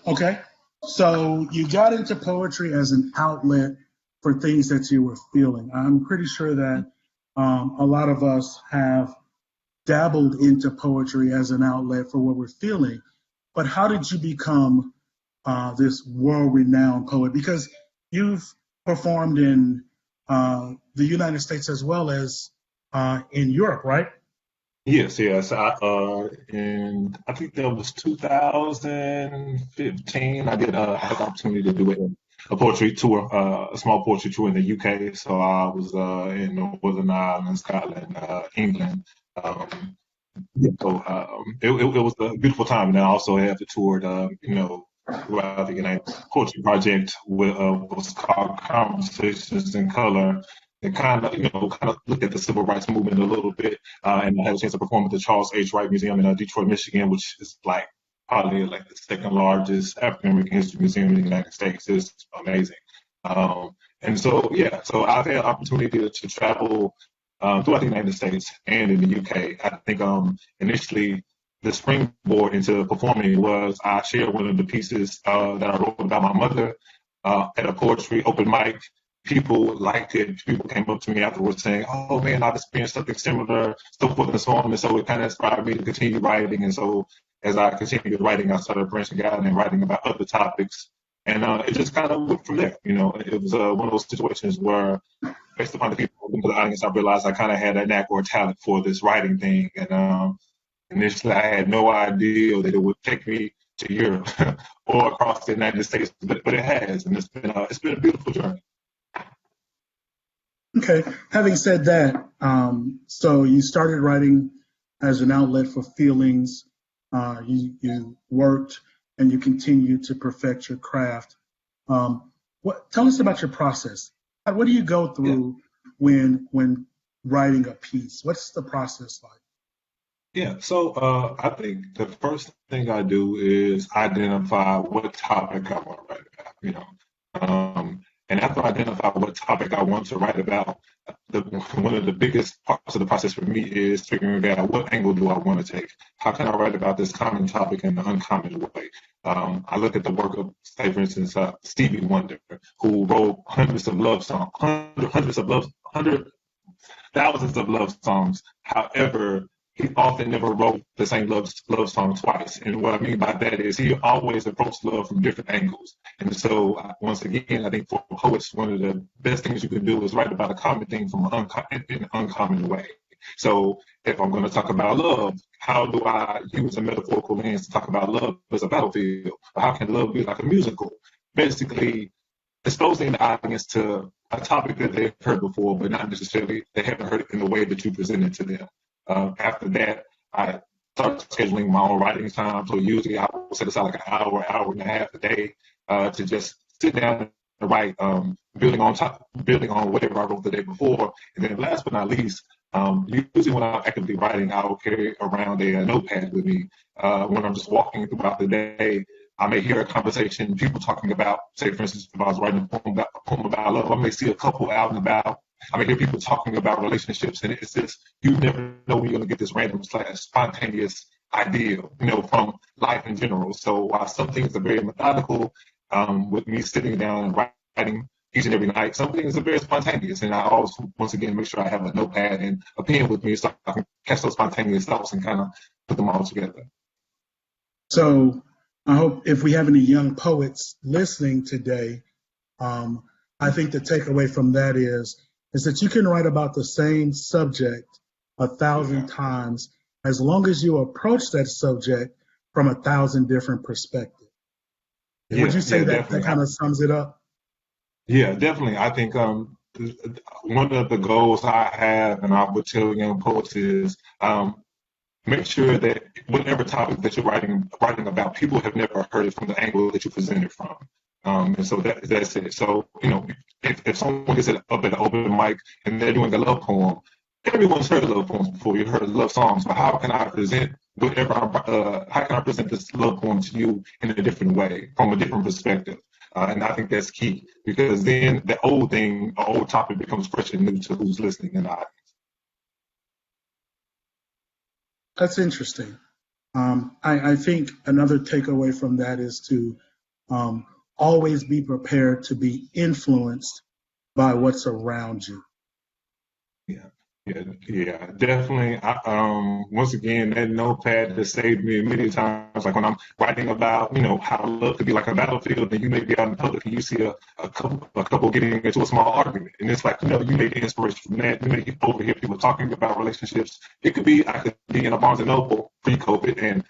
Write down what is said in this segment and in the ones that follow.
Okay. So you got into poetry as an outlet for things that you were feeling. I'm pretty sure that a lot of us have dabbled into poetry as an outlet for what we're feeling. But how did you become this world-renowned poet? Because you've performed in the United States as well as in Europe, right? Yes, yes. And I think that was 2015. I did had the opportunity to do a poetry tour, a small poetry tour in the UK. So I was in Northern Ireland, Scotland, England. Um, it was a beautiful time, and I also have toured, throughout the United Poetry Project with was called Conversations in Color. And kind of looked at the civil rights movement a little bit, and I had a chance to perform at the Charles H. Wright Museum in Detroit, Michigan, which is like probably like the second largest African American history museum in the United States. It's amazing. And so, yeah, so I've had opportunity to travel throughout the United States and in the UK. I think initially the springboard into performing was I shared one of the pieces that I wrote about my mother at a poetry open mic. People liked it. People came up to me afterwards saying, "Oh man, I've experienced something similar," so forth and so on. And so it kind of inspired me to continue writing. And so as I continued writing, I started branching out and writing about other topics. And it just kind of went from there. It was one of those situations where, based upon the people in the audience, I realized I kind of had a knack or a talent for this writing thing. And initially, I had no idea that it would take me to Europe or across the United States, but it has, and it's been a beautiful journey. Okay. Having said that, so you started writing as an outlet for feelings. You worked and you continued to perfect your craft. Tell us about your process. What do you go Yeah. through when writing a piece? What's the process like? Yeah, so I think the first thing I do is identify what topic I want to write about, and after I identify what topic I want to write about, one of the biggest parts of the process for me is figuring out what angle do I want to take. How can I write about this common topic in an uncommon way? I look at the work of, say, for instance, Stevie Wonder, who wrote hundreds of love songs, thousands of love songs. However, he often never wrote the same love song twice. And what I mean by that is he always approached love from different angles. And so, once again, I think for poets, one of the best things you can do is write about a common thing from in an uncommon way. So, if I'm going to talk about love, how do I use a metaphorical lens to talk about love as a battlefield? Or how can love be like a musical? Basically, exposing the audience to a topic that they've heard before, but not necessarily they haven't heard it in the way that you present it to them. After that, I start scheduling my own writing time. So usually I will set aside like an hour, hour and a half a day to just sit down and write, building on whatever I wrote the day before. And then last but not least, usually when I'm actively writing, I will carry around a notepad with me. When I'm just walking throughout the day, I may hear a conversation, people talking about, say, for instance, if I was writing a poem about love, I may see a couple out and about. I may hear people talking about relationships, and it's just, you never know when you're going to get this random spontaneous idea, from life in general. So while some things are very methodical, with me sitting down and writing each and every night, some things are very spontaneous, and I always, once again, make sure I have a notepad and a pen with me so I can catch those spontaneous thoughts and kind of put them all together. So I hope if we have any young poets listening today, I think the takeaway from that is that you can write about the same subject 1,000 times as long as you approach that subject from 1,000 different perspectives. Yeah, Would you say that definitely. kind of sums it up? Yeah, definitely. I think one of the goals I have, and I would tell young poets, is make sure that whatever topic that you're writing about, people have never heard it from the angle that you present it from. And so that's it. So, if someone gets up at an open mic and they're doing a love poem, everyone's heard love poems before. You've heard love songs, but how can I present how can I present this love poem to you in a different way, from a different perspective? And I think that's key, because then the old topic becomes fresh and new to who's listening in the audience. That's interesting. I think another takeaway from that is to always be prepared to be influenced by what's around you. Yeah, definitely. Once again, that notepad has saved me many times. Like when I'm writing about, how love could be like a battlefield, and you may be out in public and you see a couple getting into a small argument, and it's like, you may get inspiration from that. You may overhear people talking about relationships. I could be in a Barnes and Noble pre-COVID and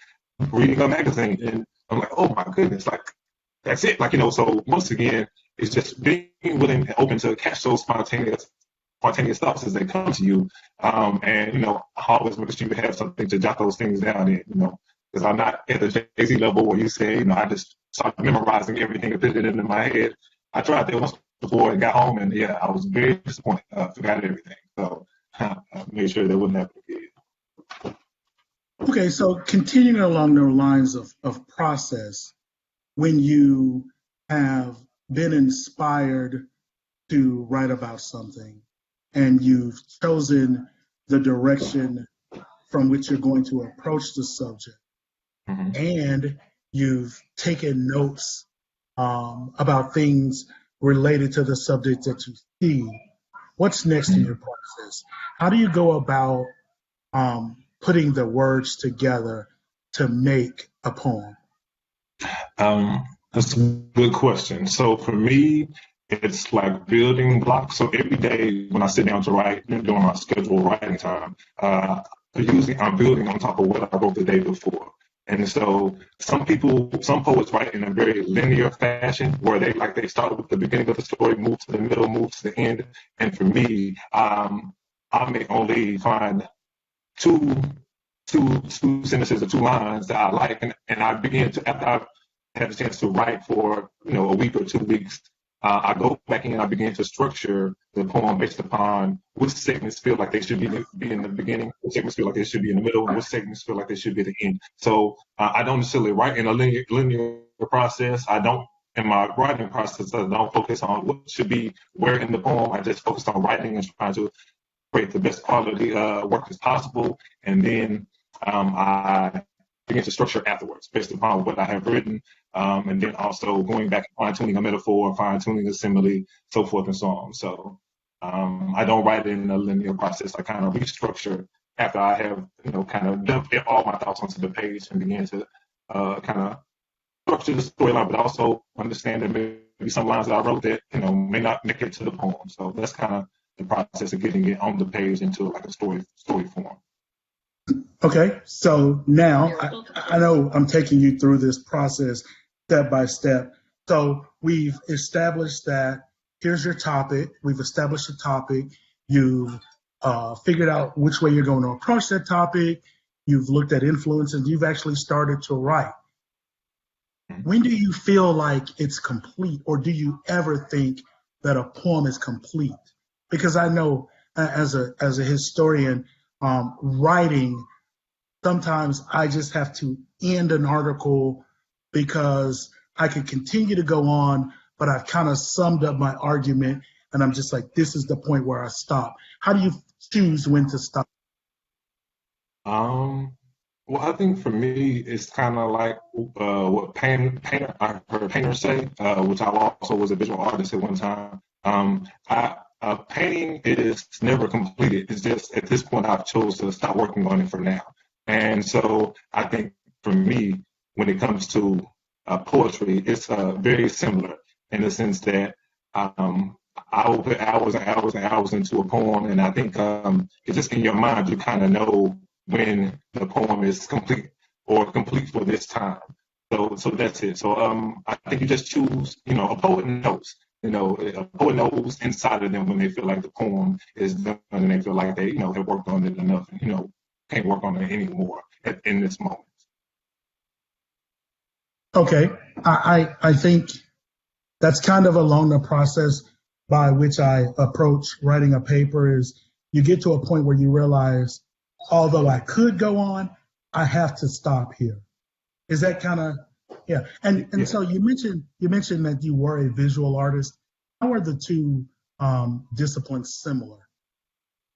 reading a magazine, and I'm like, oh my goodness, like that's it. Like, so once again, it's just being willing and open to catch those spontaneous thoughts as they come to you. And, I always make sure you have something to jot those things down in, because I'm not at the Jay-Z level where you say, I just started memorizing everything and put it into my head. I tried that once before and got home, and yeah, I was very disappointed. I forgot everything. So I made sure that wouldn't happen again. Okay, so continuing along the lines of process, when you have been inspired to write about something and you've chosen the direction from which you're going to approach the subject, Mm-hmm. and you've taken notes about things related to the subject that you see, what's next in your process? How do you go about putting the words together to make a poem? That's a good question. So for me, it's like building blocks. So every day when I sit down to write, during my scheduled writing time, usually I'm building on top of what I wrote the day before. And so some poets write in a very linear fashion where they start with the beginning of the story, move to the middle, move to the end. And for me, I may only find two sentences or two lines that I like, and I begin to, after I've had a chance to write for a week or 2 weeks, I go back in and I begin to structure the poem based upon which segments feel like they should be in the beginning, which segments feel like they should be in the middle, and which segments feel like they should be at the end. So I don't necessarily write in a linear process. In my writing process, I don't focus on what should be where in the poem. I just focus on writing and trying to create the best quality work as possible, and then I begin to structure afterwards based upon what I have written, and then also going back and fine-tuning a metaphor, fine-tuning a simile, so forth and so on. So I don't write it in a linear process. I kind of restructure after I have, kind of dumped all my thoughts onto the page and begin to kind of structure the storyline, but also understand that maybe some lines that I wrote that, may not make it to the poem. So that's kind of the process of getting it on the page into like a story form. Okay, so now I know I'm taking you through this process step by step. So we've established that here's your topic. We've established the topic. You've figured out which way you're going to approach that topic. You've looked at influences. You've actually started to write. When do you feel like it's complete, or do you ever think that a poem is complete? Because I know as a historian, writing, sometimes I just have to end an article because I could continue to go on, but I've kind of summed up my argument and I'm just like, this is the point where I stop. How do you choose when to stop? Well, I think for me, it's kind of like what I heard painters say, which I also was a visual artist at one time. Painting is never completed. It's just at this point I've chose to stop working on it for now. And so I think for me, when it comes to poetry, it's very similar in the sense that I will put hours and hours and hours into a poem, and I think it's just in your mind you kind of know when the poem is complete or complete for this time. So that's it. So I think you just choose. A poet knows. A poet knows inside of them when they feel like the poem is done and they feel like they have worked on it enough and can't work on it anymore in this moment. Okay, I think that's kind of along the process by which I approach writing a paper. Is you get to a point where you realize, although I could go on, I have to stop here. Is that kind of, yeah? And Yeah. So you mentioned that you were a visual artist. How are the two disciplines similar?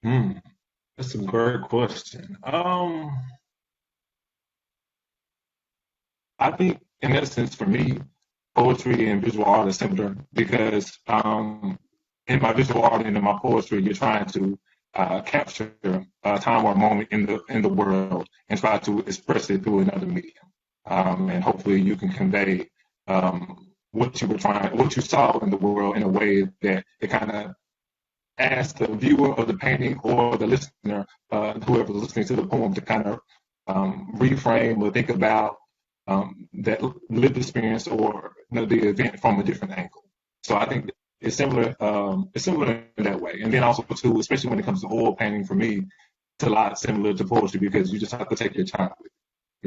That's a great question. I think in essence for me, poetry and visual art are similar because in my visual art and in my poetry, you're trying to capture a time or a moment in the world and try to express it through another medium. And hopefully you can convey what you saw in the world in a way that it kind of asks the viewer of the painting or the listener, whoever's listening to the poem, to kind of reframe or think about that lived experience or the event from a different angle. So I think it's similar. It's similar in that way. And then also too, especially when it comes to oil painting, for me, it's a lot similar to poetry because you just have to take your time with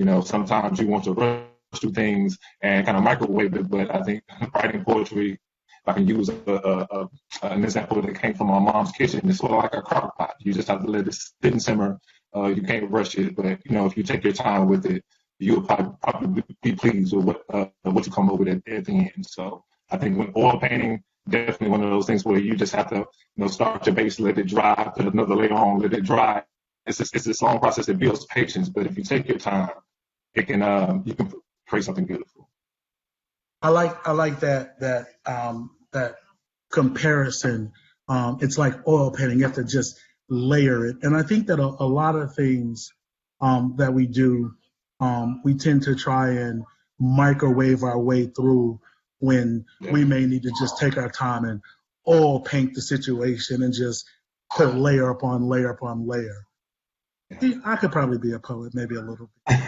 it. Sometimes you want to rush through things and kind of microwave it, but I think writing poetry, if I can use an example that came from my mom's kitchen, it's sort of like a crock pot. You just have to let it sit and simmer. You can't rush it, but if you take your time with it, you'll probably be pleased with what you come up with at the end. So I think when oil painting, definitely one of those things where you just have to start your base, let it dry, put another layer on, let it dry. It's this long process that builds patience, but if you take your time, it can you can create something beautiful. I like that comparison. It's like oil painting. You have to just layer it. And I think that a lot of things that we do, we tend to try and microwave our way through when we may need to just take our time and oil paint the situation and just put layer upon layer upon layer. I could probably be a poet, maybe a little bit.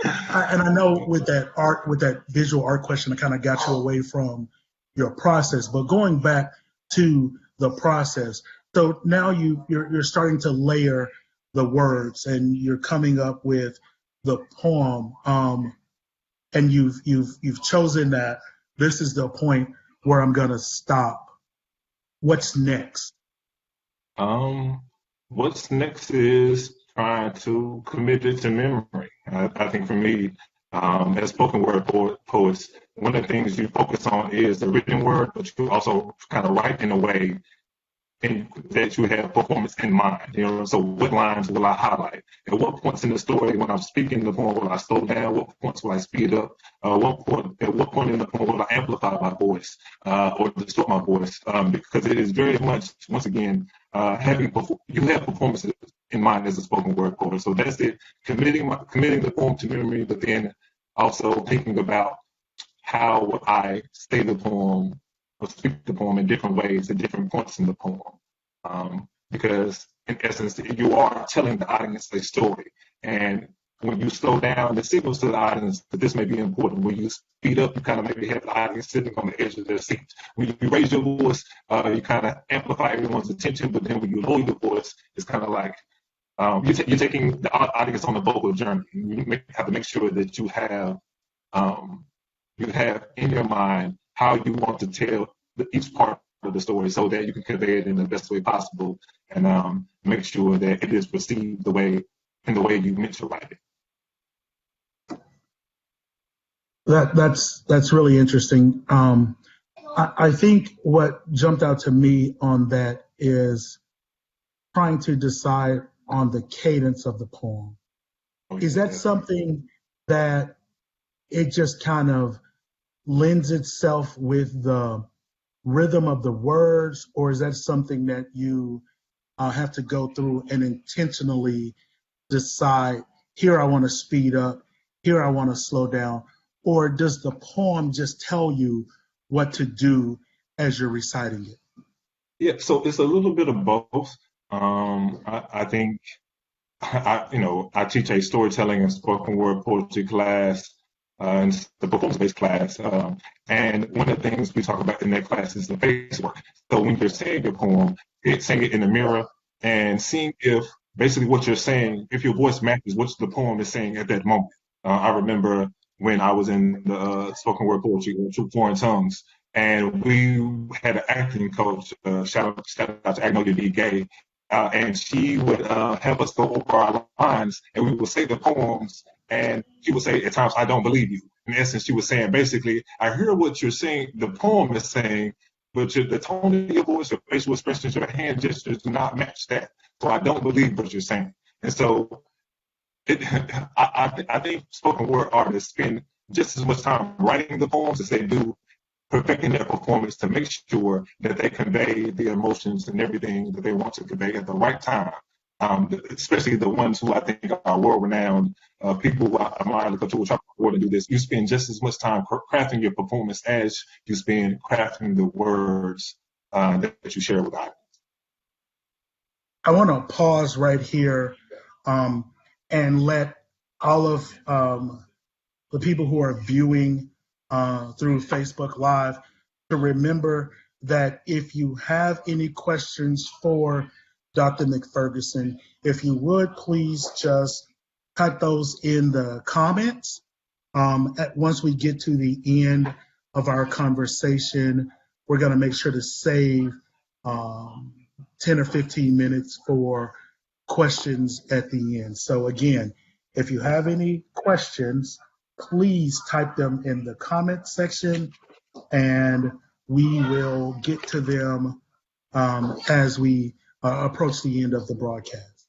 And I know with that visual art question, I kind of got you away from your process, but going back to the process. So now you're starting to layer the words and you're coming up with the poem, and you've chosen that this is the point where I'm gonna stop. What's next? What's next is trying to commit it to memory. I think for me, as spoken word poets, one of the things you focus on is the written word, but you also kind of write in a way that you have performance in mind. So what lines will I highlight? At what points in the story when I'm speaking the poem will I slow down? What points will I speed up? At what point in the poem will I amplify my voice or distort my voice? Because it is very much, once again, you have performances in mind as a spoken word poet. So that's it. Committing the poem to memory, but then also thinking about how would I say the poem or speak the poem in different ways at different points in the poem. Because in essence, you are telling the audience a story. And when you slow down, the signals to the audience that this may be important. When you speed up, you kind of maybe have the audience sitting on the edge of their seat. When you raise your voice, you kind of amplify everyone's attention. But then when you lower your voice, it's kind of like you're taking the audience on a vocal journey. You have to make sure that you have in your mind how you want to tell each part of the story so that you can convey it in the best way possible and make sure that it is received in the way you meant to write it. That's really interesting. I think what jumped out to me on that is trying to decide on the cadence of the poem. Is that something that it just kind of lends itself with the rhythm of the words, or is that something that you have to go through and intentionally decide, here I want to speed up, here I want to slow down, or does the poem just tell you what to do as you're reciting it? Yeah, so it's a little bit of both. I think I teach a storytelling and spoken word poetry class, and the performance-based class. And one of the things we talk about in that class is the face work. So when you're saying your poem, saying it in the mirror and seeing if basically what you're saying, if your voice matches what the poem is saying at that moment. I remember when I was in the spoken word poetry, True Foreign Tongues, and we had an acting coach, shout out to Agnolia B. Gay, and she would have us go over our lines, and we would say the poems, and she would say at times, "I don't believe you." In essence, she was saying basically, "I hear what you're saying, the poem is saying, but the tone of your voice, your facial expressions, your hand gestures do not match that. So I don't believe what you're saying." And so I think spoken word artists spend just as much time writing the poems as they do perfecting their performance to make sure that they convey the emotions and everything that they want to convey at the right time. Especially the ones who I think are world-renowned people who I admire the Cultural Chapter to do this. You spend just as much time crafting your performance as you spend crafting the words that you share with others. I want to pause right here and let all of the people who are viewing through Facebook Live to remember that if you have any questions for Dr. McFerguson, if you would please just type those in the comments. Once we get to the end of our conversation, we're going to make sure to save 10 or 15 minutes for questions at the end. So again, if you have any questions, please type them in the comment section and we will get to them as we approach the end of the broadcast.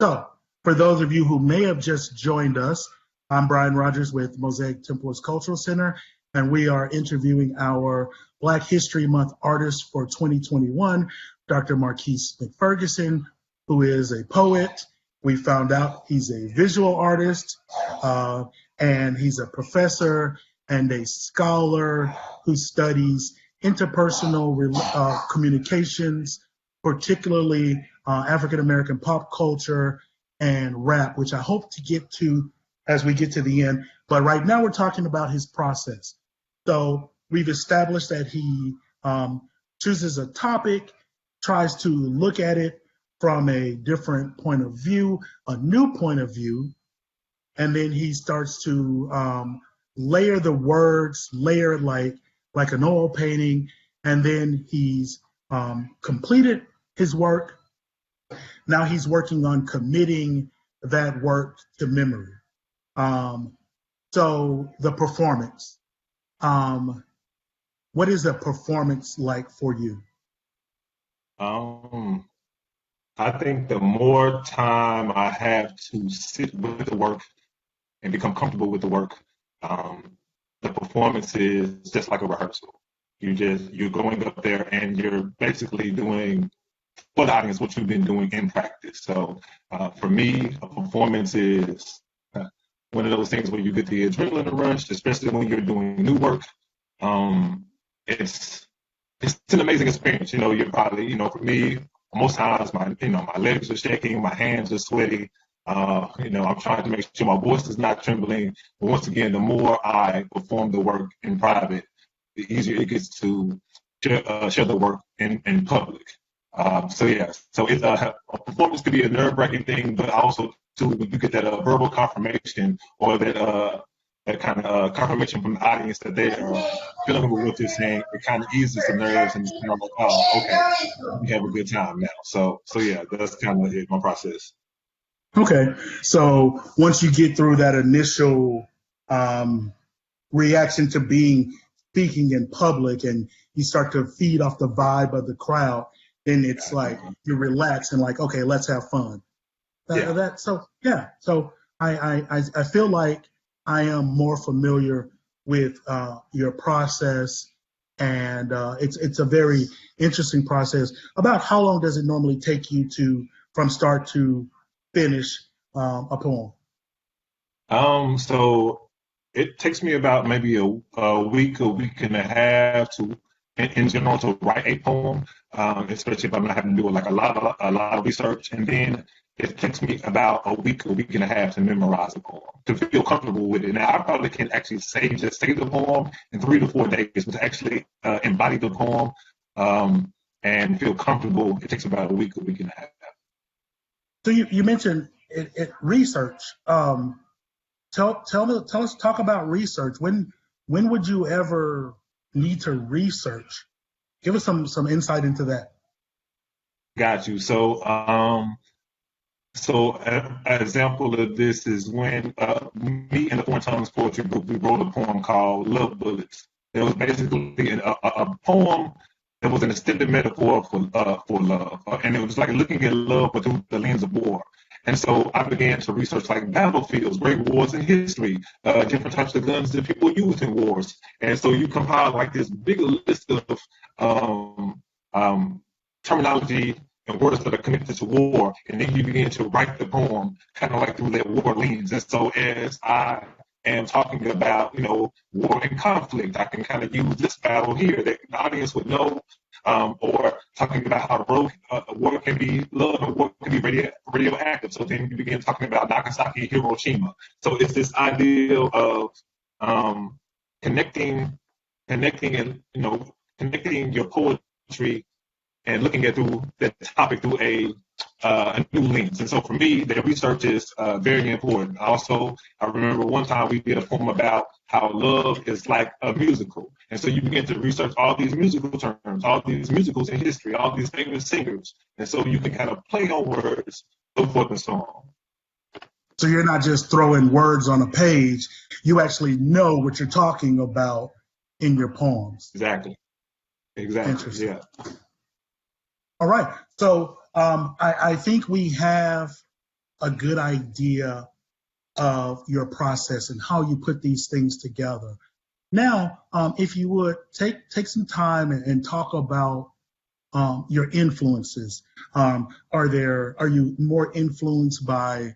So for those of you who may have just joined us, I'm Brian Rogers with Mosaic Templars Cultural Center, and we are interviewing our Black History Month artist for 2021, Dr. Marquese McFerguson, who is a poet. We found out he's a visual artist, and he's a professor and a scholar who studies interpersonal communications, particularly African American pop culture and rap, which I hope to get to as we get to the end. But right now we're talking about his process. So we've established that he chooses a topic, tries to look at it from a different point of view, a new point of view, and then he starts to layer the words, layer it like an oil painting, and then he's completed his work. Now he's working on committing that work to memory. So the performance, what is a performance like for you? I think the more time I have to sit with the work and become comfortable with the work, the performance is just like a rehearsal. You're going up there and you're basically doing for the audience what you've been doing in practice. So for me, a performance is one of those things where you get the adrenaline rush, especially when you're doing new work. It's an amazing experience. You're probably, for me, most times my legs are shaking, my hands are sweaty. I'm trying to make sure my voice is not trembling. But once again, the more I perform the work in private, the easier it gets to share the work in public. So it's a performance could be a nerve-wracking thing, but also too, when you get that verbal confirmation or that kind of confirmation from the audience that they are feeling with what you're saying, it kind of eases the nerves and it's kind of like, oh, okay, we have a good time now. So that's kind of it, my process. Okay, so once you get through that initial reaction to speaking in public and you start to feed off the vibe of the crowd, then it's like you relax and like, okay, let's have fun. So I feel like I am more familiar with your process, and it's a very interesting process. About how long does it normally take you from start to finish a poem? So it takes me about maybe a week and a half in general to write a poem, especially if I'm not having to do like a lot of research, and then it takes me about a week and a half to memorize a poem, to feel comfortable with it. Now, I probably can actually say the poem in 3 to 4 days, but to actually embody the poem and feel comfortable, it takes about a week and a half. So you mentioned research. Talk about research. When would you ever need to research? Give us some insight into that. Got you. So an example of this is when me and the Foreign Tongues Poetry Group, we wrote a poem called Love Bullets. It was basically a poem that was an extended metaphor for love. And it was like looking at love but through the lens of war. And so I began to research like battlefields, great wars in history, different types of guns that people used in wars. And so you compile like this big list of um, terminology and words that are connected to war, and then you begin to write the poem kind of like through that war lens. And so as I am talking about, war and conflict, I can kind of use this battle here that the audience would know, or talking about how war can be love and war can be radioactive. So then you begin talking about Nagasaki and Hiroshima. So it's this idea of connecting and connecting your poetry and looking at through that topic through a new lens. And so for me, the research is very important. Also, I remember one time we did a poem about how love is like a musical. And so you begin to research all these musical terms, all these musicals in history, all these famous singers. And so you can kind of play on words, so forth and so on. So you're not just throwing words on a page, you actually know what you're talking about in your poems. Exactly. Interesting. Yeah. All right. So I think we have a good idea of your process and how you put these things together. Now, if you would take some time and talk about your influences. Are you more influenced by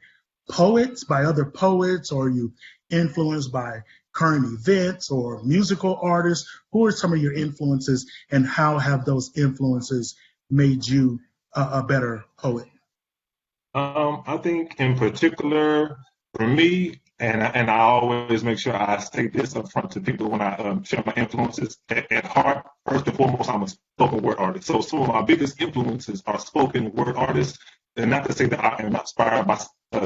poets, by other poets, or are you influenced by current events or musical artists? Who are some of your influences, and how have those influences made you a better poet? I think in particular, for me, and I always make sure I say this up front to people when I share my influences. At heart, first and foremost, I'm a spoken word artist. So some of my biggest influences are spoken word artists. And not to say that I am not inspired by, for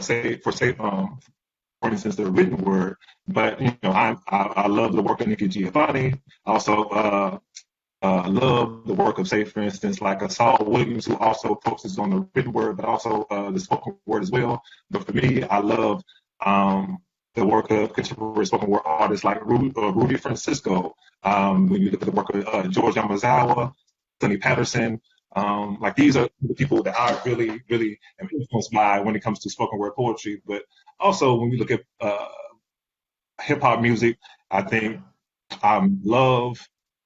instance, the written word, but I love the work of Nikki Giovanni. Also, love the work of, say, for instance, like a Saul Williams, who also focuses on the written word, but also the spoken word as well. But for me, I love the work of contemporary spoken word artists like Rudy Francisco. When you look at the work of George Yamazawa, Sonny Patterson, like these are the people that I really, really am influenced by when it comes to spoken word poetry. But also when you look at hip hop music, I think I love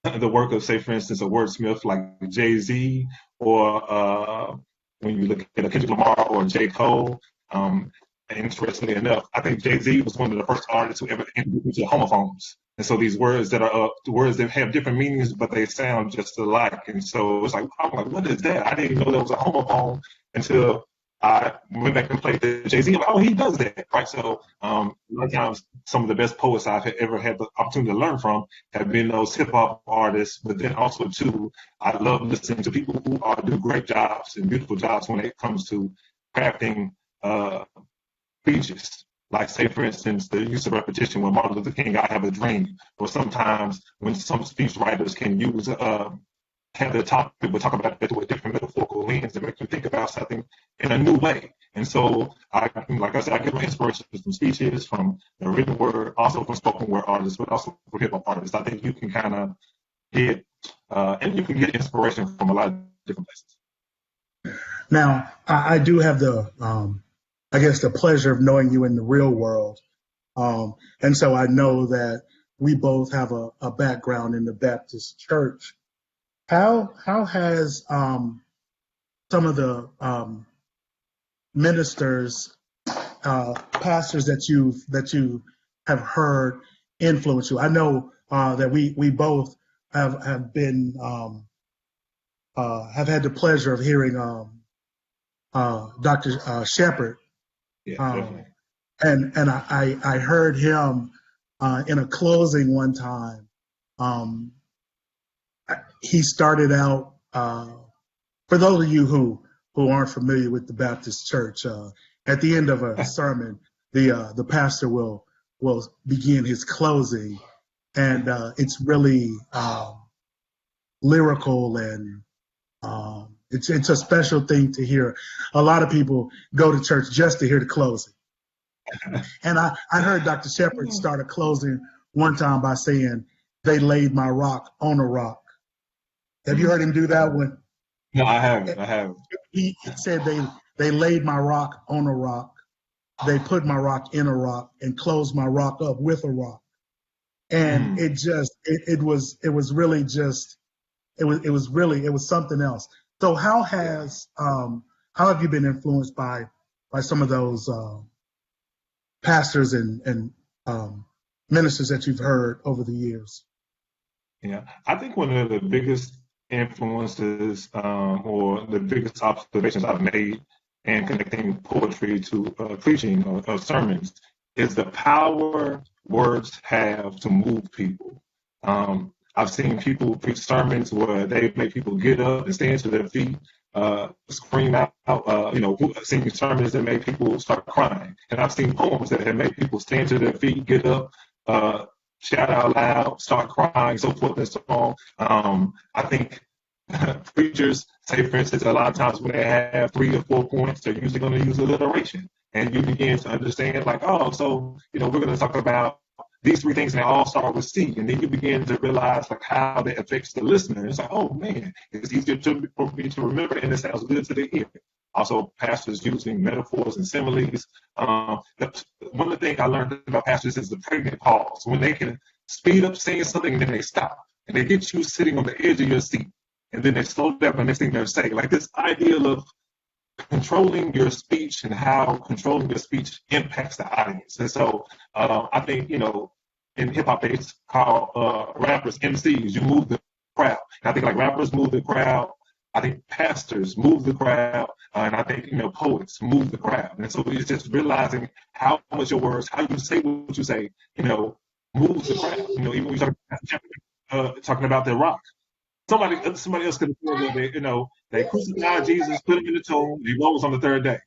the work of, say, for instance, a wordsmith like Jay-Z, or when you look at a Kendrick Lamar or J. Cole. Interestingly enough, I think Jay-Z was one of the first artists who ever introduced homophones. And so these words that are words that have different meanings, but they sound just alike. And so it's like, I'm like, what is that? I didn't even know there was a homophone until I went back and played the Jay-Z. Like, oh, he does that, right? So a lot of times, some of the best poets I've ever had the opportunity to learn from have been those hip hop artists. But then also too, I love listening to people who do great jobs and beautiful jobs when it comes to crafting speeches. Like, say, for instance, the use of repetition when Martin Luther King, I have a dream. Or sometimes when some speech writers can use have the topic, but talk about it through a different metaphorical lens and make you think about something in a new way. And so, like I said, I get my inspiration from speeches, from the written word, also from spoken word artists, but also from hip hop artists. I think you can kind of get, and you can get inspiration from a lot of different places. Now, I do have the, I guess, the pleasure of knowing you in the real world. And so I know that we both have a background in the Baptist church. How has some of the ministers, pastors that you have heard influence you? I know that we both have been have had the pleasure of hearing Dr. Shepherd. Yeah, and I heard him in a closing one time. He started out, for those of you who aren't familiar with the Baptist church, at the end of a sermon, the pastor will begin his closing, and it's really lyrical, and it's a special thing to hear. A lot of people go to church just to hear the closing. And I heard Dr. Shepherd start a closing one time by saying, "They laid my rock on a rock." Have you heard him do that one? No, I haven't. He said They laid my rock on a rock. They put my rock in a rock and closed my rock up with a rock. And it was really just, it was something else. So how have you been influenced by some of those pastors and ministers that you've heard over the years? Yeah, I think one of the biggest influences or the biggest observations I've made in connecting poetry to preaching or sermons is the power words have to move people. I've seen people preach sermons where they make people get up and stand to their feet, scream out, seen sermons that make people start crying. And I've seen poems that have made people stand to their feet, get up, shout out loud, start crying, so forth and so on. I think preachers say, for instance, a lot of times when they have 3 or 4 points, they're usually going to use alliteration. And you begin to understand, like, oh, so, we're going to talk about these 3 things and they all start with C. And then you begin to realize, like, how that affects the listener. It's like, oh, man, it's easier for me to remember and it sounds good to the ear. Also, pastors using metaphors and similes. One of the things I learned about pastors is the pregnant pause. When they can speed up saying something and then they stop. And they get you sitting on the edge of your seat. And then they slow down and next thing they're saying. Like this idea of controlling your speech and how controlling your speech impacts the audience. And so I think, in hip-hop they call rappers MCs. You move the crowd. And I think like rappers move the crowd. I think pastors move the crowd. And I think, poets move the crowd. And so it's just realizing how much your words, how you say what you say, moves the crowd. Even when you're talking about their rock. Somebody else could have said that they crucified Jesus, put him in the tomb, he rose on the 3rd day.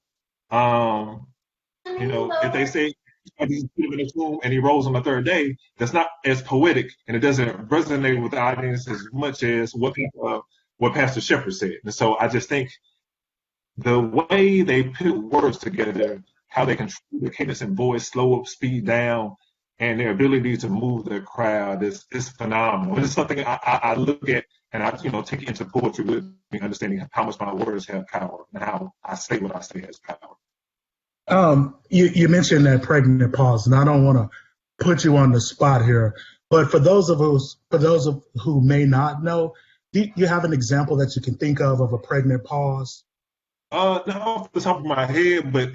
If they say Jesus put him in the tomb and he rose on the 3rd day, that's not as poetic and it doesn't resonate with the audience as much as what Pastor Shepherd said. And so I just think the way they put words together, how they control the cadence and voice, slow up, speed down, and their ability to move the crowd is phenomenal. It's something I look at and I take it into poetry with me, understanding how much my words have power and how I say what I say has power. You mentioned that pregnant pause, and I don't want to put you on the spot here, but for those of who may not know, do you have an example that you can think of a pregnant pause? Not off the top of my head, but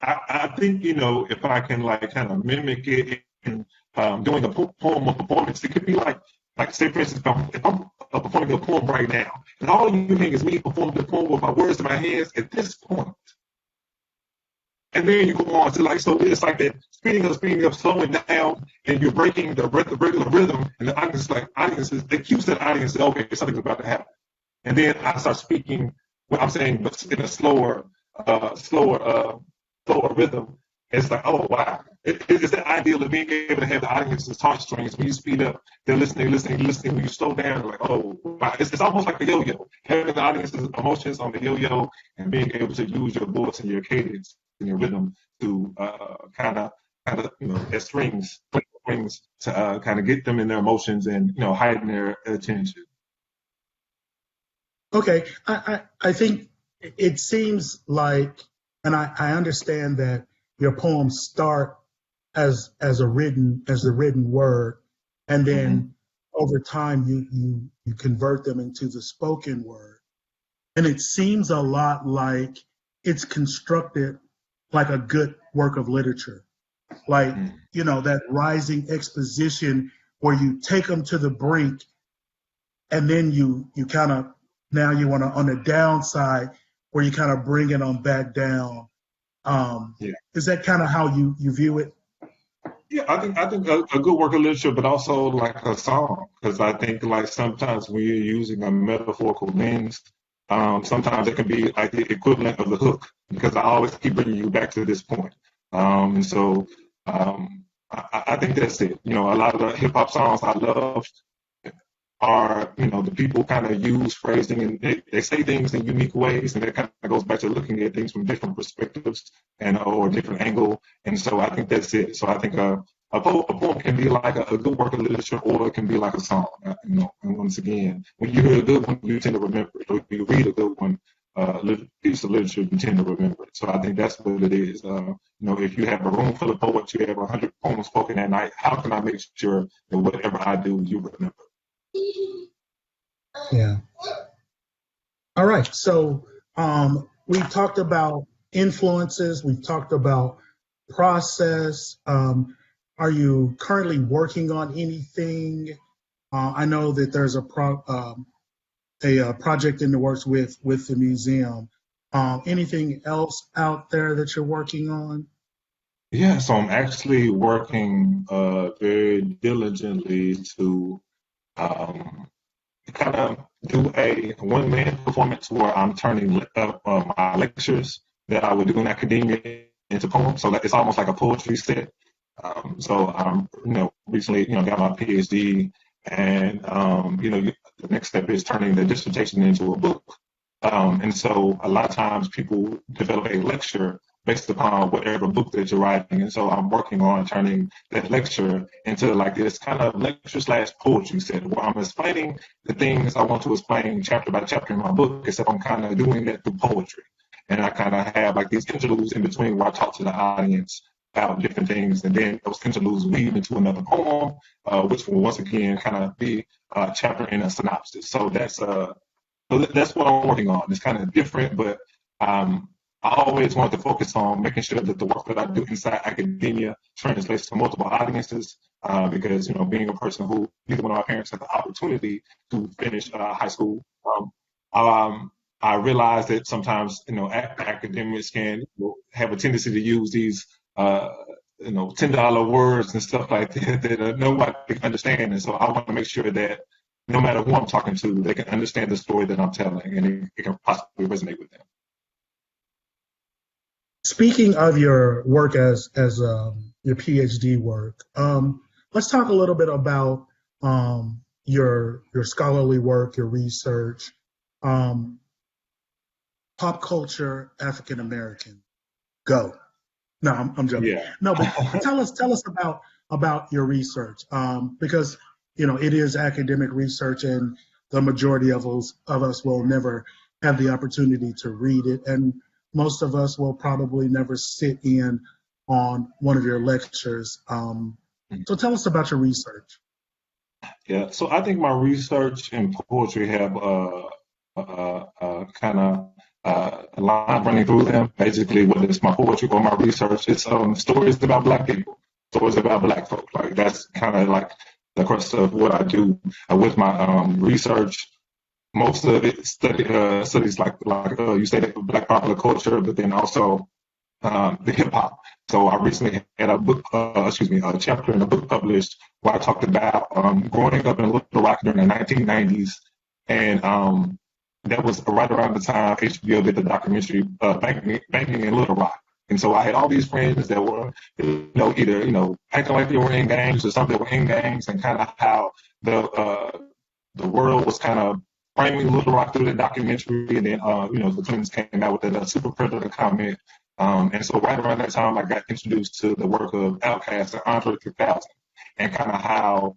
I think if I can kind of mimic it in doing a poem or performance, it could be like say for instance, if I'm performing a poem right now, and all you hear is me performing the poem with my words in my hands at this point. And then you go on to so it's like that speeding up, slowing down, and you're breaking the regular rhythm, and the the cues to the audience say, okay, something's about to happen. And then I start speaking what I'm saying, but in a slower rhythm. It's like, oh wow. It's the ideal of being able to have the audience's heartstrings. When you speed up, they're listening. When you slow down, like, oh wow. It's almost like a yo-yo. Having the audience's emotions on the yo-yo and being able to use your voice and your cadence and your rhythm to kind of as strings to kind of get them in their emotions and heighten their attention. Okay, I think it seems like, and I understand that your poems start as the written word, and then over time you convert them into the spoken word, and it seems a lot like it's constructed like a good work of literature, like that rising exposition where you take them to the brink, and then you kind of now you want to on the downside where you kind of bring it on back down. Is that kind of how you view it? Yeah, I think a good work of literature, but also like a song, because I think like sometimes when you're using a metaphorical lens, sometimes it can be like the equivalent of the hook, because I always keep bringing you back to this point. And so I think that's it. A lot of the hip hop songs I love are, the people kind of use phrasing and they say things in unique ways, and that kind of goes back to looking at things from different perspectives and or a different angle. And so I think that's it. So I think a poem can be like a good work of literature, or it can be like a song. And once again, when you hear a good one, you tend to remember it. Or if you read a good one, piece of literature you tend to remember it. So I think that's what it is. If you have a room full of poets, you have 100 poems spoken at night, how can I make sure that whatever I do, you remember? Yeah. All right. So we've talked about influences. We've talked about process. Are you currently working on anything? I know that there's a project in the works with the museum. Anything else out there that you're working on? Yeah, so I'm actually working very diligently to kind of do a one-man performance where I'm turning my lectures that I would do in academia into poems. So it's almost like a poetry set. So I'm, recently, got my PhD, and the next step is turning the dissertation into a book. And so a lot of times people develop a lecture based upon whatever book that you're writing. And so I'm working on turning that lecture into like this kind of lecture / poetry set where I'm explaining the things I want to explain chapter by chapter in my book, except I'm kind of doing that through poetry. And I kind of have like these interludes in between where I talk to the audience about different things. And then those interludes lead into another poem, which will once again kind of be a chapter in a synopsis. So that's what I'm working on. It's kind of different, but I always want to focus on making sure that the work that I do inside academia translates to multiple audiences. Because being a person who neither one of my parents had the opportunity to finish high school, I realize that sometimes academics can have a tendency to use these $10 words and stuff like that nobody can understand. And so I want to make sure that no matter who I'm talking to, they can understand the story that I'm telling, and it can possibly resonate with them. Speaking of your work as your PhD work, let's talk a little bit about your scholarly work, your research, pop culture, African American. Go. No, I'm joking. Yeah. No, but tell us about your research, because it is academic research, and the majority of us will never have the opportunity to read it, and most of us will probably never sit in on one of your lectures. So tell us about your research. Yeah, so I think my research and poetry have kind of a line running through them. Basically, whether it's my poetry or my research, it's stories about Black people, stories about Black folk. Like that's kind of like the crux of what I do with my research. Most of it studies like you said, Black popular culture, but then also the hip hop. So I recently had a chapter in a book published where I talked about growing up in Little Rock during the 1990s, and that was right around the time HBO did the documentary Banking in Little Rock. And so I had all these friends that were, either acting like they were in gangs or some that were in gangs, and kind of how the world was kind of framing Little Rock through the documentary, and then the Clintons came out with that super predator comment. And so right around that time, I got introduced to the work of Outkast and Andre 3000, and kind of how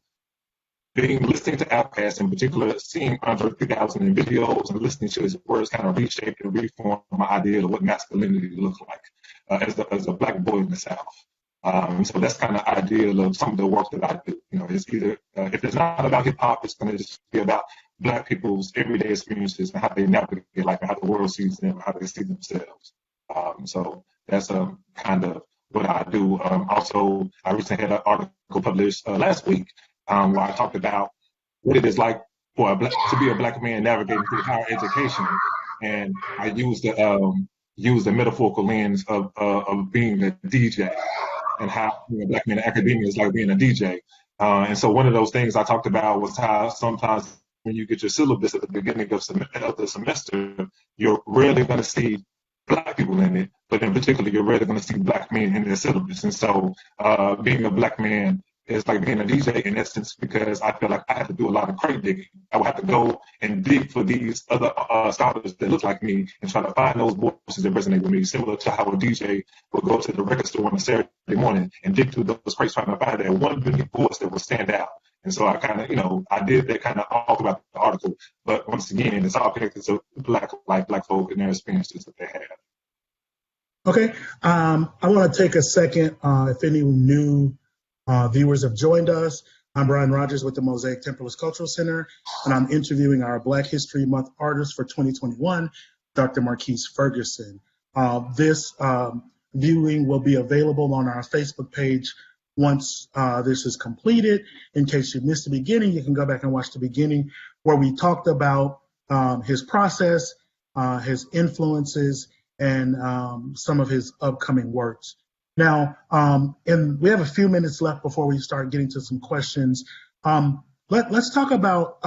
listening to Outkast in particular, seeing Andre 3000 in videos and listening to his words kind of reshaped and reformed my idea of what masculinity looks like as a Black boy in the South. So that's kind of ideal of some of the work that I do. It's either if it's not about hip hop, it's going to just be about Black people's everyday experiences and how they navigate life and how the world sees them, how they see themselves. So that's kind of what I do. Also, I recently had an article published last week where I talked about what it is like to be a Black man navigating through higher education, and I used the metaphorical lens of being a DJ, and how being a Black man in academia is like being a DJ. And so one of those things I talked about was how sometimes when you get your syllabus at the beginning of the semester, you're rarely going to see Black people in it, but in particular, you're rarely going to see Black men in their syllabus. And so being a Black man is like being a DJ in essence, because I feel like I have to do a lot of crate digging. I would have to go and dig for these other scholars that look like me and try to find those voices that resonate with me, similar to how a DJ would go to the record store on a Saturday morning and dig through those crates trying to find that one unique voice that would stand out. And so I kind of, I did that kind of all throughout the article. But once again, it's all connected to black folk and their experiences that they have. Okay. I want to take a second. If any new viewers have joined us, I'm Brian Rogers with the Mosaic Temperless Cultural Center, and I'm interviewing our Black History Month artist for 2021, Dr. Marquese McFerguson. This viewing will be available on our Facebook page once this is completed. In case you missed the beginning, you can go back and watch the beginning where we talked about his process, his influences, and some of his upcoming works. Now, and we have a few minutes left before we start getting to some questions. Let's talk about,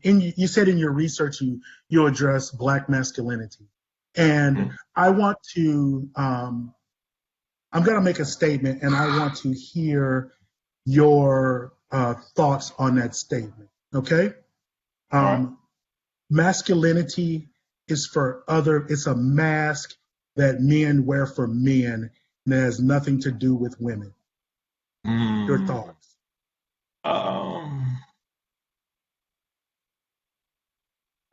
you said in your research you address Black masculinity. And I want to, I'm going to make a statement, and I want to hear your thoughts on that statement, okay? Masculinity is it's a mask that men wear for men, and it has nothing to do with women. Your thoughts?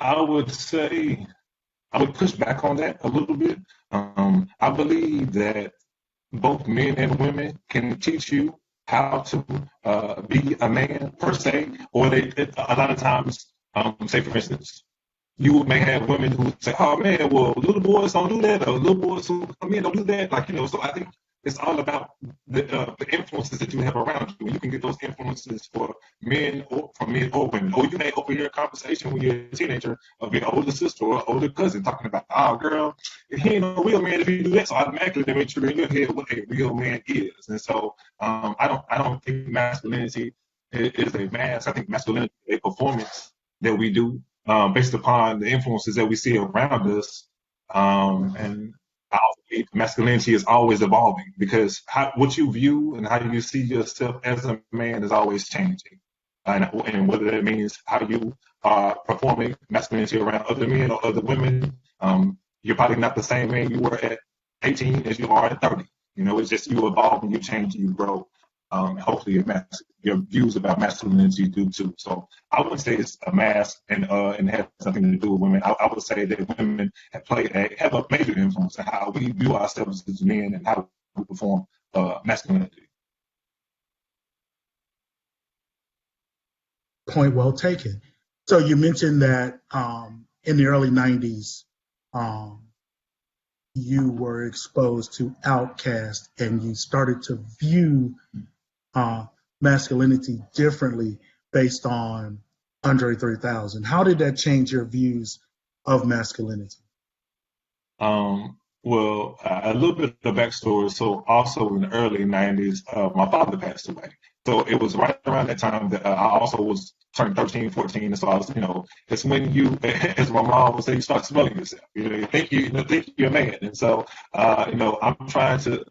I would say, I would push back on that a little bit. I believe that both men and women can teach you how to be a man per se, or a lot of times, say for instance, you may have women who say, "Oh man, well, little boys don't do that," or "Little boys who come in don't do that." So I think it's all about the influences that you have around you. You can get those influences from men or women. Or you may overhear a conversation when you're a teenager of your older sister or older cousin talking about, "Oh girl, he ain't no real man if you do that." So automatically they make sure in your head what a real man is. And so I don't think masculinity is a mask. I think masculinity is a performance that we do based upon the influences that we see around us. And I also believe masculinity is always evolving because what you view and how you see yourself as a man is always changing. And whether that means how you are performing masculinity around other men or other women, you're probably not the same man you were at 18 as you are at 30. It's just you evolve and you change and you grow. Hopefully your views about masculinity do too. So I wouldn't say it's a mask and has nothing to do with women. I would say that women have a major influence on how we view ourselves as men and how we perform masculinity. Point well taken. So you mentioned that in the early 90s, you were exposed to Outkast and you started to view masculinity differently based on Andre 3000. How did that change your views of masculinity? Well, a little bit of backstory. So also in the early 90s, my father passed away. So it was right around that time that I also was turning 13, 14. And so I was, it's when you, as my mom would say, you start smelling yourself. You think you're a man. And so, I'm trying to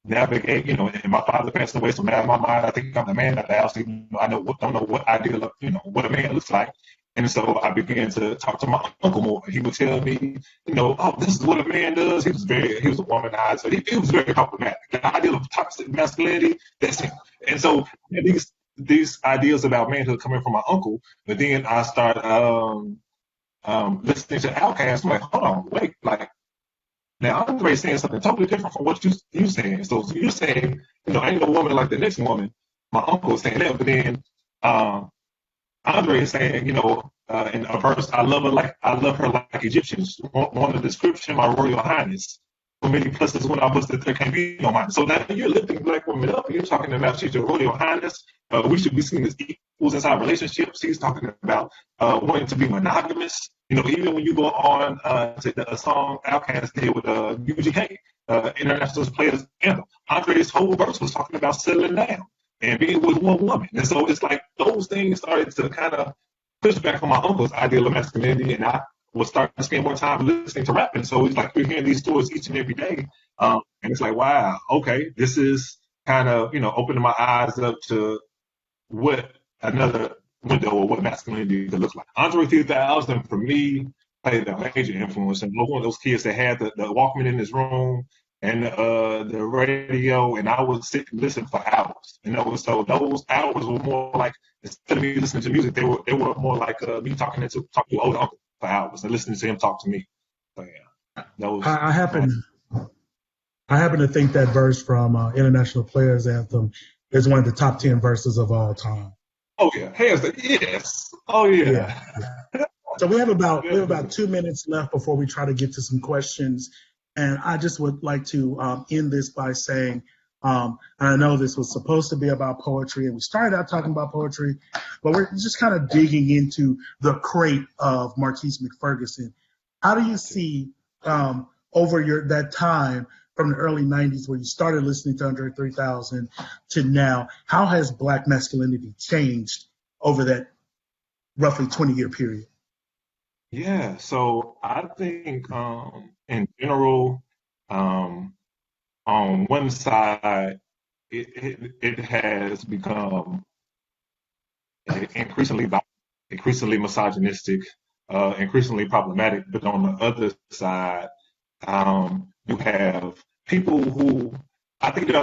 navigate, and my father passed away. So now in my mind, I think I'm the man of the house. Don't know what ideal of, what a man looks like. And so I began to talk to my uncle more. He would tell me, "Oh, this is what a man does." He was a womanizer. He was very problematic. The idea of toxic masculinity, that's him. And so these ideas about manhood coming from my uncle, but then I start listening to Outkast. I'm like, hold on, wait, like now Andre's saying something totally different from what you saying. So you're saying, ain't no woman like the next woman. My uncle is saying that, but then Andre is saying, in a verse, I love her like Egyptians. Want the description, my royal highness. So many pluses when I was that there can't be no mine. So now you're lifting black women up. You're talking about she's your royal highness. We should be seen as equals inside relationships. He's talking about wanting to be monogamous. Even when you go on to the song Outkast did with UGK, International Players Anthem, Andre's whole verse was talking about settling down and being with one woman. And so it's like those things started to kind of push back on my uncle's ideal of masculinity, and I was starting to spend more time listening to rap. And so it's like we're hearing these stories each and every day. And it's like, wow, okay, this is kind of, opening my eyes up to what another window of what masculinity could look like. Andre 3000, for me, played a major influence. And one of those kids that had the Walkman in his room and the radio, and I would sit and listen for hours. So those hours were more like, instead of me listening to music, they were more like me talking to older uncle for hours and listening to him talk to me. So yeah, those. I happen to think that verse from International Players Anthem is one of the top 10 verses of all time. Oh yeah, yes. Oh Yeah. yeah. So we have about 2 minutes left before we try to get to some questions, and I just would like to end this by saying, I know this was supposed to be about poetry, and we started out talking about poetry, but we're just kind of digging into the crate of Marquese McFerguson. How do you see over that time from the early 90s where you started listening to Under 3000 to now, how has Black masculinity changed over that roughly 20-year period? Yeah, so I think in general, um, on one side, it has become increasingly violent, increasingly misogynistic, increasingly problematic. But on the other side, you have people who, I think there were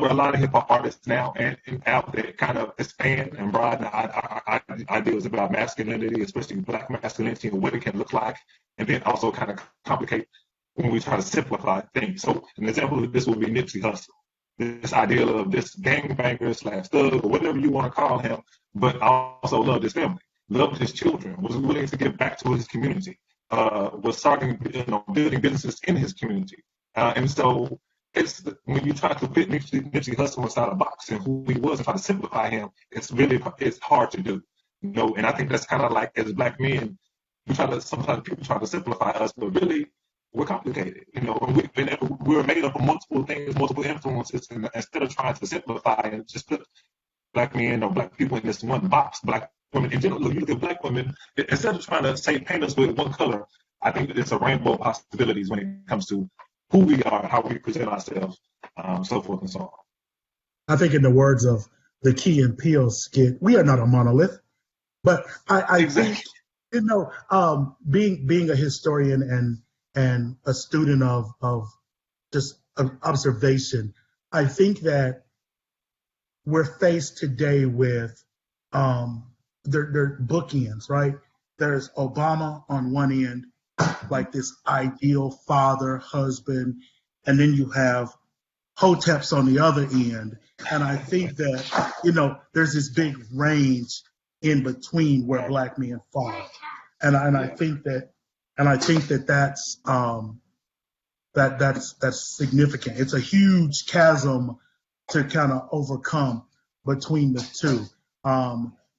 a lot of hip hop artists now and out that kind of expand and broaden our ideas about masculinity, especially Black masculinity and what it can look like, and then also kind of complicate when we try to simplify things. So an example of this would be Nipsey Hussle. This idea of this gangbanger slash thug or whatever you want to call him, but also loved his family, loved his children, was willing to give back to his community, was starting, building businesses in his community. And so it's when you try to fit Nipsey Hussle inside a box and who he was and try to simplify him, it's hard to do. And I think that's kind of like as Black men, sometimes people try to simplify us, but really we're complicated. We're made up of multiple things, multiple influences, and instead of trying to simplify and just put Black men or Black people in this one box, Black women in general, you look at Black women, instead of trying to paint us with one color, I think that it's a rainbow of possibilities when it comes to who we are, how we present ourselves, so forth and so on. I think in the words of the Key and Peele skit, we are not a monolith. But I Exactly. think, being a historian and a student of just observation, I think that we're faced today with their bookends, right? There's Obama on one end, like this ideal father, husband, and then you have Hoteps on the other end. And I think that, there's this big range in between where Black men fall. I think that that's significant. It's a huge chasm to kind of overcome between the two.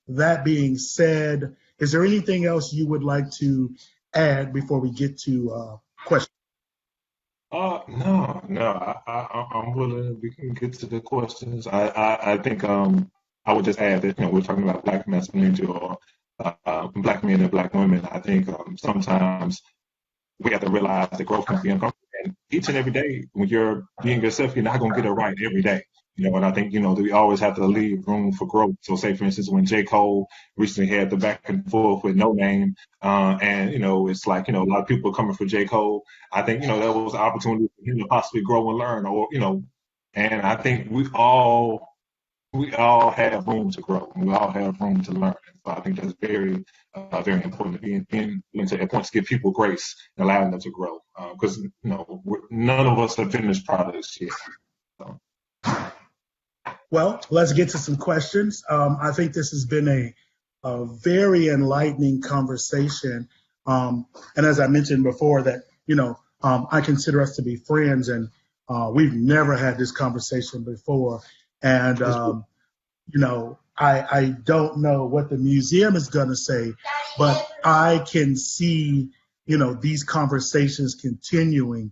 That being said, is there anything else you would like to add before we get to questions? No. I'm willing. We can get to the questions. I think I would just add that we're talking about Black masculinity or Black men and Black women. I think sometimes we have to realize that growth can be uncomfortable. And each and every day, when you're being yourself, you're not going to get it right every day. And I think, that we always have to leave room for growth. So say, for instance, when J. Cole recently had the back and forth with No Name, and, it's like, a lot of people are coming for J. Cole. I think, that was an opportunity for him to possibly grow and learn and I think we all have room to grow. We all have room to learn. So I think that's very, very important to be in to a point to give people grace and allowing them to grow. Because none of us are finished products yet. So. Well, let's get to some questions. I think this has been a very enlightening conversation. And as I mentioned before, that I consider us to be friends, and we've never had this conversation before. And I don't know what the museum is going to say, but I can see these conversations continuing,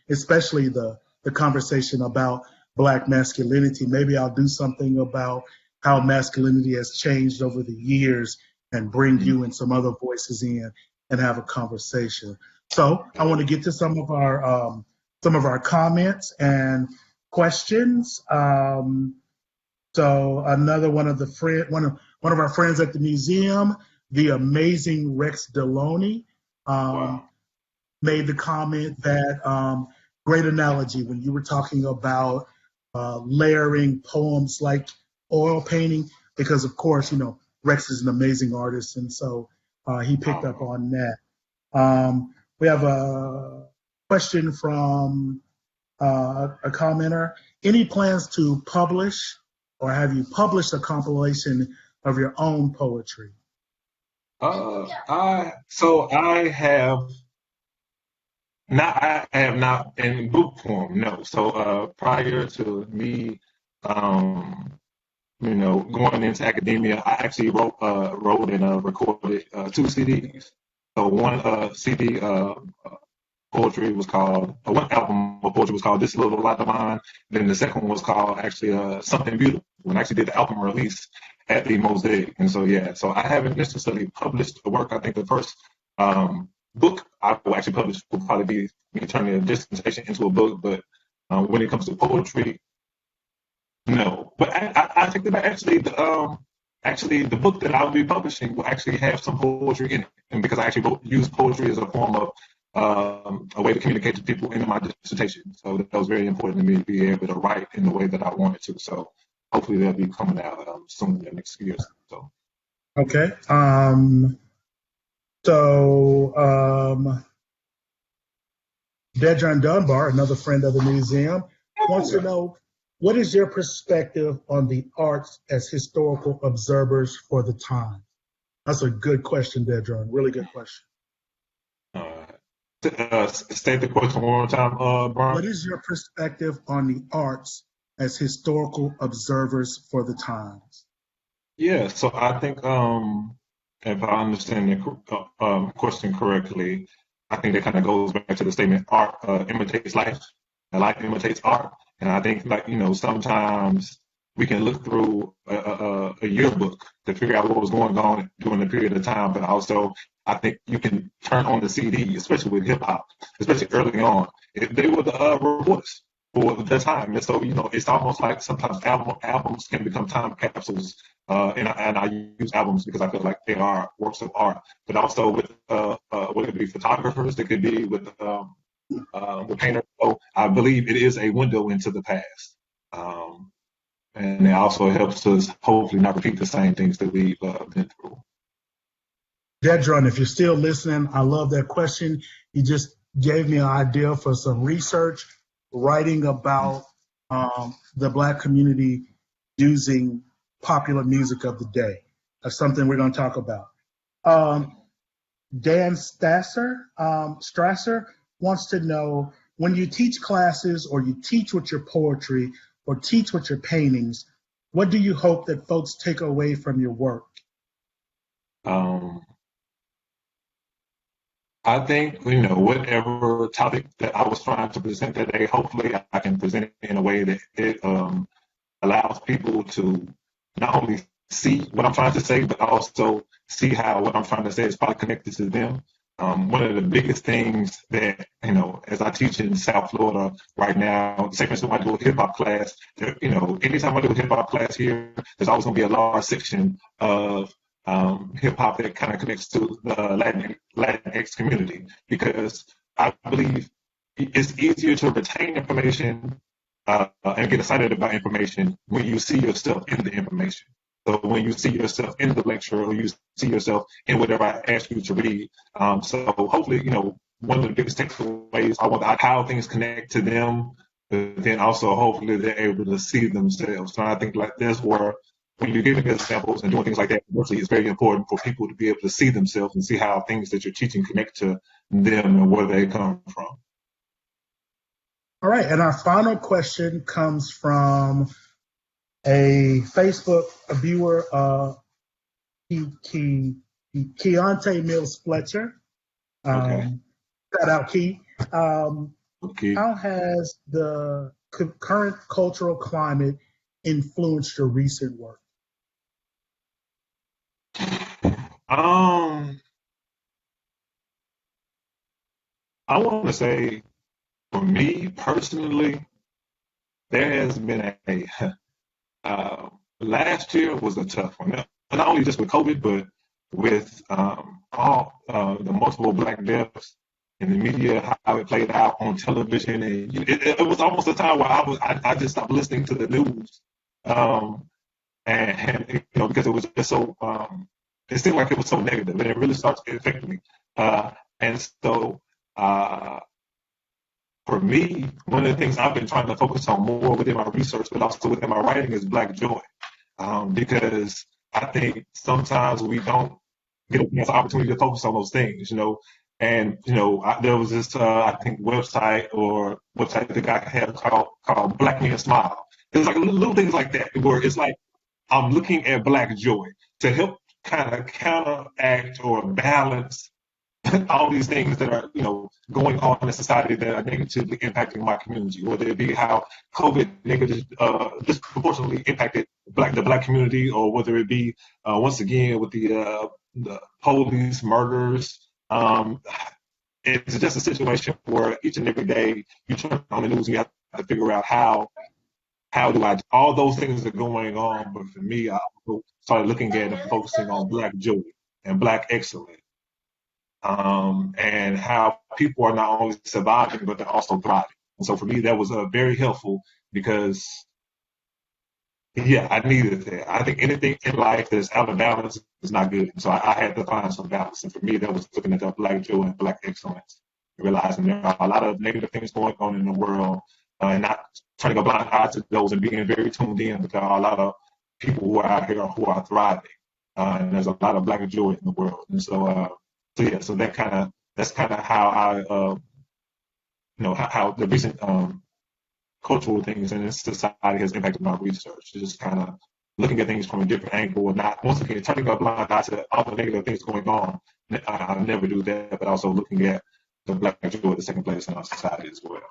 especially the conversation about Black masculinity. Maybe I'll do something about how masculinity has changed over the years and bring you and some other voices in and have a conversation. So I want to get to some of our comments and questions. So another one of our friends at the museum, the amazing Rex Deloney, Wow. made the comment that great analogy when you were talking about layering poems like oil painting, because of course, Rex is an amazing artist, and so he picked up on that. We have a question from a commenter. Any plans to publish, or have you published a compilation of your own poetry? I have not in book form, no. So prior to me, going into academia, I actually wrote and recorded 2 CDs. So one CD poetry was called, one album of poetry was called This Little Light of Mine. Then the second one was called actually Something Beautiful. And I actually did the album release at the Mosaic. And so, yeah, so I haven't necessarily published a work. I think the first book I will actually publish will probably be me turning a dissertation into a book. But when it comes to poetry, no. But I think that actually the book that I'll be publishing will actually have some poetry in it. And because I actually use poetry as a form of a way to communicate to people in my dissertation. So that was very important to me to be able to write in the way that I wanted to. So hopefully they'll be coming out soon in the next year. So. Okay. Dedron Dunbar, another friend of the museum, wants to know, what is your perspective on the arts as historical observers for the time? That's a good question, Dedron. Really good question. State the question one more time, Brian. What is your perspective on the arts as historical observers for the times? Yeah, so I think if I understand the question correctly, I think that kind of goes back to the statement: art imitates life, and life imitates art. And I think, sometimes we can look through a yearbook to figure out what was going on during the period of time, but also I think you can turn on the CD, especially with hip hop, especially early on. They were the reporters for the time, and so it's almost like sometimes albums can become time capsules. And I use albums because I feel like they are works of art, but also with what could be photographers, they could be with painters. So I believe it is a window into the past. And it also helps us hopefully not repeat the same things that we've been through. Dedron, if you're still listening, I love that question. You just gave me an idea for some research, writing about the Black community using popular music of the day. That's something we're going to talk about. Dan Strasser wants to know, when you teach classes or you teach with your poetry or teach with your paintings, what do you hope that folks take away from your work? I think, whatever topic that I was trying to present that day, hopefully I can present it in a way that it allows people to not only see what I'm trying to say, but also see how what I'm trying to say is probably connected to them. One of the biggest things that, as I teach in South Florida right now, say for instance, when I do a hip hop class, anytime I do a hip hop class here, there's always going to be a large section of hip hop that kind of connects to the Latinx community, because I believe it's easier to retain information and get excited about information when you see yourself in the information. So when you see yourself in the lecture, or you see yourself in whatever I ask you to read. So hopefully, one of the biggest takeaways, I want how things connect to them, but then also hopefully they're able to see themselves. So I think that's where, when you're giving examples and doing things like that, mostly it's very important for people to be able to see themselves and see how things that you're teaching connect to them and where they come from. All right, and our final question comes from a Facebook viewer, Keontae Mills Fletcher. Okay. Shout out, Key. Okay. How has the current cultural climate influenced your recent work? I want to say, for me personally, there has been last year was a tough one. Not only just with COVID, but with all the multiple Black deaths in the media, how it played out on television, and it was almost a time where I just stopped listening to the news, and because it was just so it seemed like it was so negative, and it really started affecting me. And so for me, one of the things I've been trying to focus on more within my research, but also within my writing, is Black joy, because I think sometimes we don't get an opportunity to focus on those things, And there was this I think website that guy had called Black Men Smile. There's like little things like that where it's like I'm looking at Black joy to help kind of counteract or balance all these things that are, going on in society that are negatively impacting my community, whether it be how COVID disproportionately impacted the Black community, or whether it be once again with the police murders. It's just a situation where each and every day you turn on the news and you have to figure out how do all those things are going on. But for me, I started looking at and focusing on Black joy and Black excellence. And how people are not only surviving, but they're also thriving. And so for me, that was very helpful because, I needed that. I think anything in life that's out of balance is not good. So I had to find some balance. And for me, that was looking at the Black joy and Black excellence, realizing there are a lot of negative things going on in the world, and not turning a blind eye to those and being very tuned in, because there are a lot of people who are out here who are thriving. And there's a lot of Black joy in the world. And so, so that's kind of how I, how the recent cultural things in this society has impacted my research. Just kind of looking at things from a different angle, and not once again turning a blind eye to all the negative things going on. I never do that, but also looking at the Black joy at the second place in our society as well.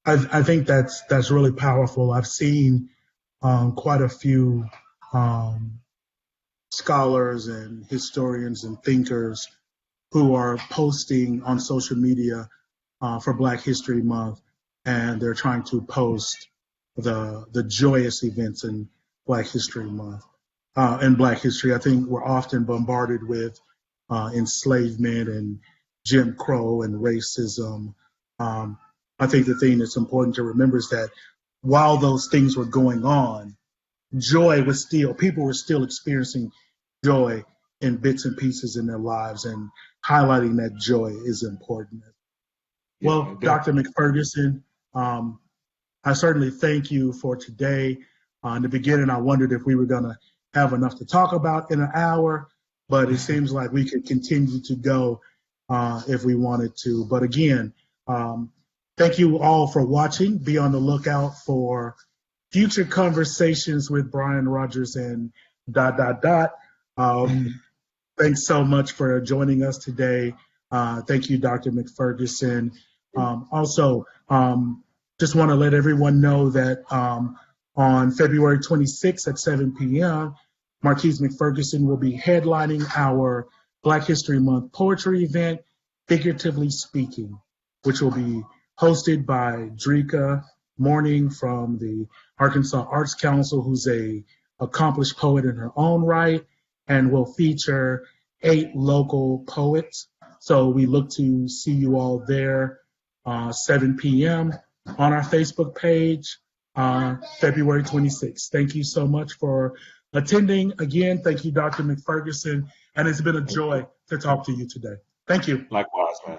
I think that's really powerful. I've seen quite a few scholars and historians and thinkers who are posting on social media for Black History Month, and they're trying to post the joyous events in Black History Month. In Black history, I think we're often bombarded with enslavement and Jim Crow and racism. I think the thing that's important to remember is that while those things were going on, people were still experiencing joy in bits and pieces in their lives, and highlighting that joy is important. Well, Dr. McFerguson, I certainly thank you for today. In the beginning, I wondered if we were going to have enough to talk about in an hour, but it seems like we could continue to go if we wanted to. But again, thank you all for watching. Be on the lookout for future conversations with Brian Rogers and ... Thanks so much for joining us today. Thank you, Dr. McFerguson. Also, just want to let everyone know that on February 26th at 7 p.m., Marquese McFerguson will be headlining our Black History Month poetry event, Figuratively Speaking, which will be hosted by Drika Morning from the Arkansas Arts Council, who's a accomplished poet in her own right, and will feature 8 local poets. So we look to see you all there 7 p.m. on our Facebook page, February 26th. Thank you so much for attending. Again, thank you, Dr. McFerguson, and it's been a joy to talk to you today. Thank you. Likewise, man.